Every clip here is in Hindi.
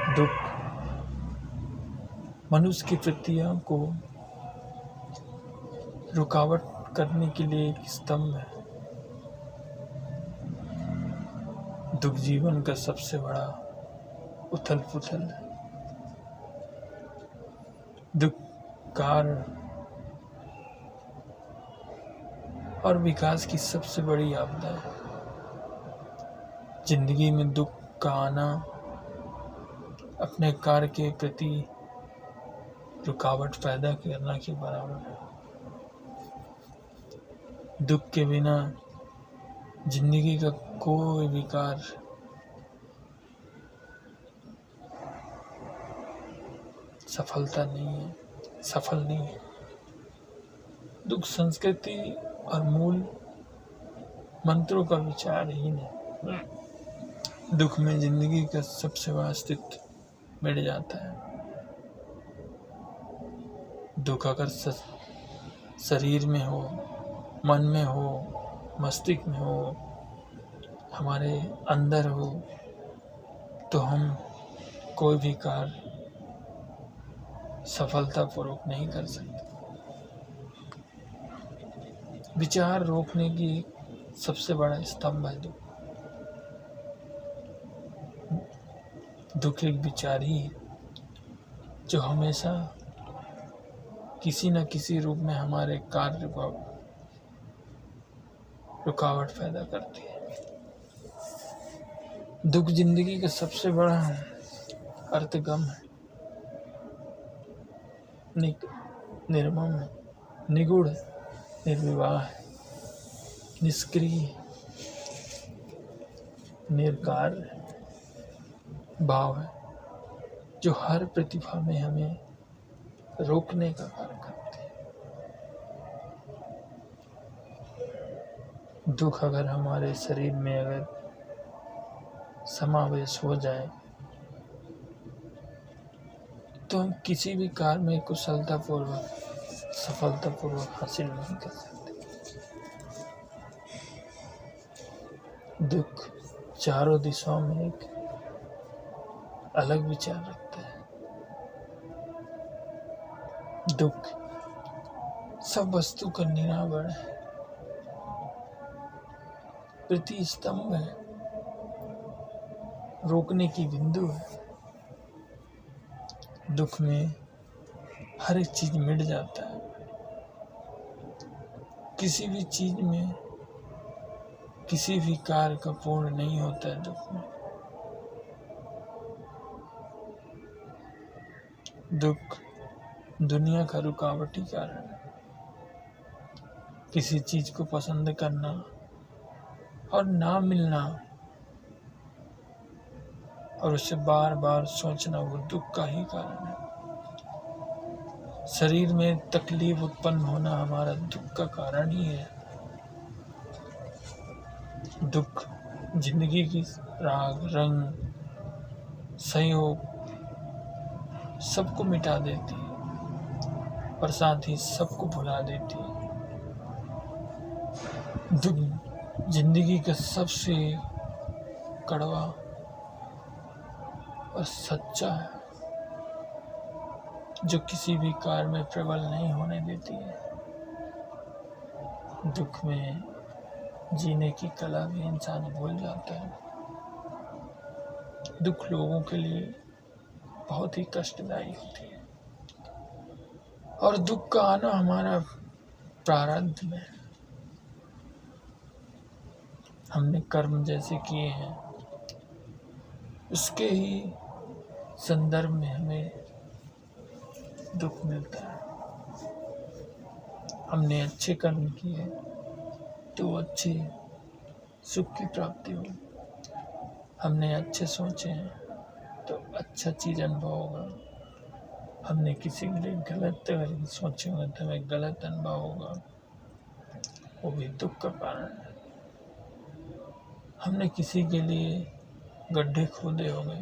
दुख मनुष्य की प्रक्रिया को रुकावट करने के लिए एक स्तंभ है। दुख जीवन का सबसे बड़ा उथल पुथल है। दुख कार्य और विकास की सबसे बड़ी आपदा है। जिंदगी में दुख का आना अपने कार्य के प्रति रुकावट पैदा करना के बराबर है। दुख के बिना जिंदगी का कोई भी कार्य सफल नहीं है। दुख संस्कृति और मूल मंत्रों का विचार ही नहीं। दुख में जिंदगी का सबसे बड़ा अस्तित्व मिट जाता है। दुख अगर शरीर में हो, मन में हो, मस्तिष्क में हो, हमारे अंदर हो, तो हम कोई भी कार्य सफलतापूर्वक नहीं कर सकते। विचार रोकने की सबसे बड़ा स्तंभ है दुख। दुख एक विचार ही है जो हमेशा किसी न किसी रूप में हमारे कार्य को रुकावट पैदा करती है। दुख जिंदगी का सबसे बड़ा अर्थगम है, निर्मम है, निगूढ़ है, निर्विवाह है, निष्क्रिय, निर्कार्य भाव है, जो हर प्रतिभा में हमें रोकने का कार्य करते हैं। दुख अगर हमारे शरीर में अगर समावेश हो जाए तो हम किसी भी कार्य में कुशलतापूर्वक सफलतापूर्वक हासिल नहीं कर सकते। दुख चारों दिशाओं में एक अलग विचार रखता है। दुख सब वस्तु का निरावरण है, प्रतिस्तंभ है, रोकने की बिंदु है। दुख में हर एक चीज मिट जाता है। किसी भी चीज में किसी भी कार्य का पूर्ण नहीं होता है दुख में। दुख दुनिया का रुकावटी कारण है। किसी चीज को पसंद करना और ना मिलना और उसे बार बार सोचना वो दुख का ही कारण है। शरीर में तकलीफ उत्पन्न होना हमारा दुख का कारण ही है। दुख जिंदगी की राग रंग सहयोग सबको मिटा देती है और साथ ही सबको भुला देती है। दुख जिंदगी का सबसे कड़वा और सच्चा है, जो किसी भी कार्य में प्रबल नहीं होने देती है। दुख में जीने की कला भी इंसान भूल जाता है। दुख लोगों के लिए बहुत ही कष्टदायी होती है और दुख का आना हमारा प्रारब्ध में है। हमने कर्म जैसे किए हैं उसके ही संदर्भ में हमें दुख मिलता है। हमने अच्छे कर्म किए तो अच्छे सुख की प्राप्ति हो। हमने अच्छे सोचे हैं तो अच्छा चीज अनुभव होगा। हमने किसी के लिए गलत अगर सोचे होंगे तो हमें गलत अनुभव होगा, वो भी दुख का कारण है। हमने किसी के लिए गड्ढे खोदे होंगे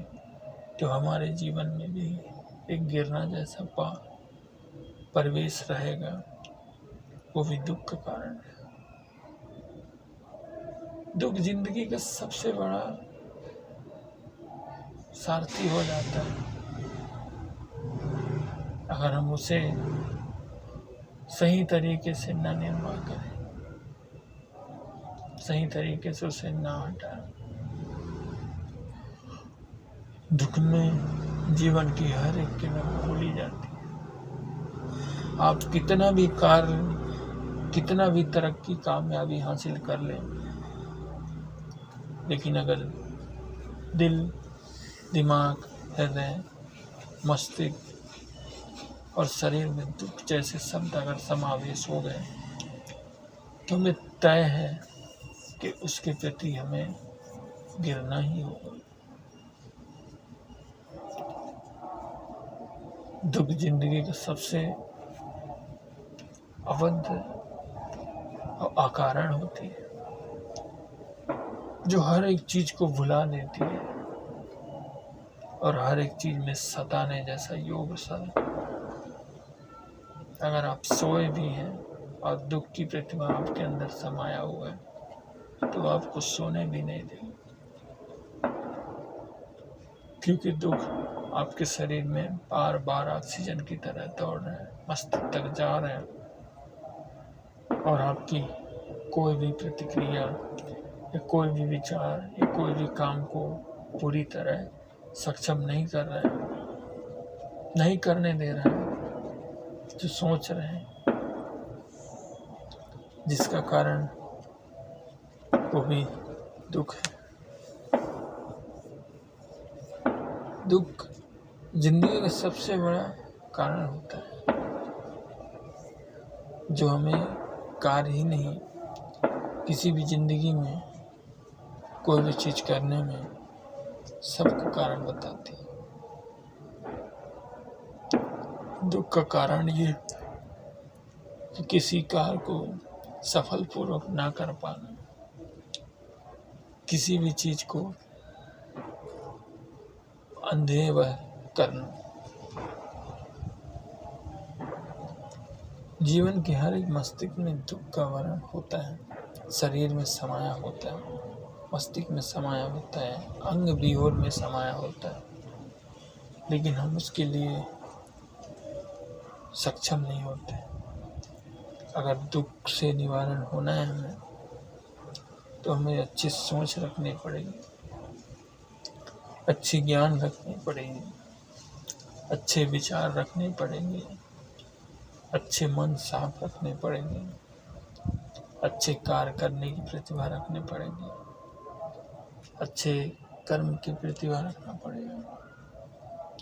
तो हमारे जीवन में भी एक गिरना जैसा परिवेश रहेगा, वो भी दुख का कारण है। दुख जिंदगी का सबसे बड़ा सारथी हो जाता है अगर हम उसे सही तरीके से न निर्माण करें, सही तरीके से उसे ना हटाएं। दुख में जीवन की हर एक किरण भूली जाती है। आप कितना भी कार्य, कितना भी तरक्की, कामयाबी हासिल कर लें, लेकिन अगर दिल, दिमाग, हृदय, मस्तिष्क और शरीर में दुख जैसे शब्द अगर समावेश हो गए तो हमें तय है कि उसके प्रति हमें गिरना ही होगा। दुख जिंदगी का सबसे अवध और अकारण होती है, जो हर एक चीज को भुला देती है और हर एक चीज में सताने जैसा योग सर। अगर आप सोए भी हैं और दुख की प्रतिभा आपके अंदर समाया हुआ है तो आपको सोने भी नहीं देगा, क्योंकि दुख आपके शरीर में बार बार ऑक्सीजन की तरह दौड़ रहे हैं, मस्तिष्क तक जा रहे हैं और आपकी कोई भी प्रतिक्रिया या कोई भी विचार या कोई भी काम को पूरी तरह सक्षम नहीं कर रहे हैं, नहीं करने दे रहे हैं जो सोच रहे हैं, जिसका कारण वो भी दुख है। दुख जिंदगी का सबसे बड़ा कारण होता है, जो हमें कार्य ही नहीं, किसी भी जिंदगी में कोई भी चीज करने में सबको कारण बताती है। दुख का कारण ये कि किसी कार्य को सफलपूर्वक ना कर पाना, किसी भी चीज को अंधेर करना। जीवन के हर एक मस्तिष्क में दुख का वर्णन होता है, शरीर में समाया होता है, मस्तिष्क में समाया होता है, अंग विहोर में समाया होता है, लेकिन हम उसके लिए सक्षम नहीं होते। अगर दुख से निवारण होना है हमें, तो हमें अच्छी सोच रखनी पड़ेगी, अच्छी ज्ञान रखनी पड़ेगी, अच्छे विचार रखने पड़ेंगे, अच्छे मन साफ रखने पड़ेंगे, अच्छे कार्य करने की प्रतिभा रखनी पड़ेगी, अच्छे कर्म की प्रतिभा रखना पड़ेगा,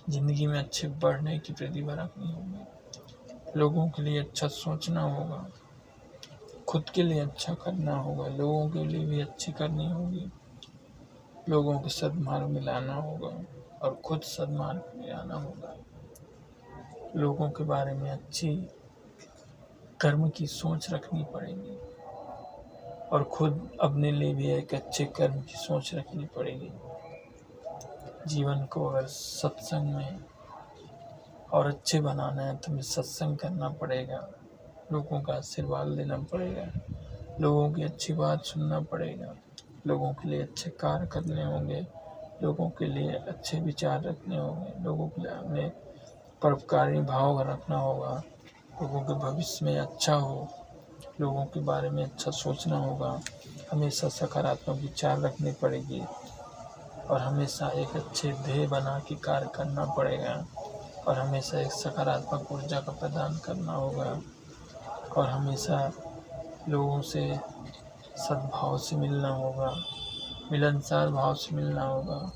जिंदगी में अच्छे बढ़ने की प्रतिभा रखनी होगी, लोगों के लिए अच्छा सोचना होगा, खुद के लिए अच्छा करना होगा, लोगों के लिए भी अच्छी करनी होगी, लोगों को सद्मार्ग में लाना होगा और खुद सद्मार्ग में आना होगा, लोगों के बारे में अच्छी कर्म की सोच रखनी पड़ेगी और खुद अपने लिए भी एक अच्छे कर्म की सोच रखनी पड़ेगी। जीवन को अगर सत्संग में और अच्छे बनाना है तो हमें सत्संग करना पड़ेगा, लोगों का आशीर्वाद लेना पड़ेगा, लोगों की अच्छी बात सुनना पड़ेगा, लोगों के लिए अच्छे कार्य करने होंगे, लोगों के लिए अच्छे विचार रखने होंगे, लोगों के लिए हमें परोपकारी भाव रखना होगा, लोगों के भविष्य में अच्छा हो, लोगों के बारे में अच्छा सोचना होगा, हमेशा सकारात्मक विचार रखनी पड़ेगी और हमेशा एक अच्छे ध्येय बना के कार्य करना पड़ेगा और हमेशा एक सकारात्मक ऊर्जा का प्रदान करना होगा और हमेशा लोगों से सद्भाव से मिलना होगा, मिलनसार भाव से मिलना होगा,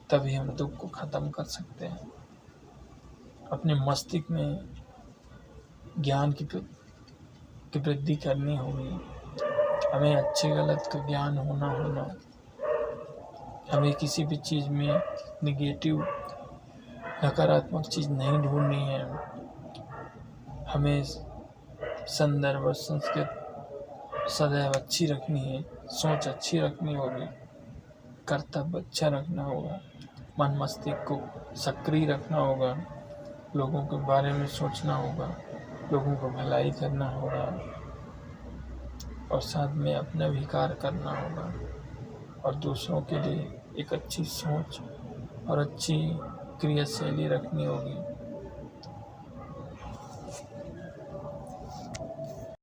तभी हम दुख को ख़त्म कर सकते हैं। अपने मस्तिष्क में ज्ञान की वृद्धि करनी होगी, हमें अच्छे गलत का ज्ञान होना, हमें किसी भी चीज़ में निगेटिव नकारात्मक चीज़ नहीं ढूंढनी है, हमें संदर्भ और संस्कृत सदैव अच्छी रखनी है, सोच अच्छी रखनी होगी, कर्तव्य अच्छा रखना होगा, मन मस्तिष्क को सक्रिय रखना होगा, लोगों के बारे में सोचना होगा, लोगों को भलाई करना होगा और साथ में अपना भी कार्य करना होगा और दूसरों के लिए एक अच्छी सोच और अच्छी क्रियाशैली रखनी होगी।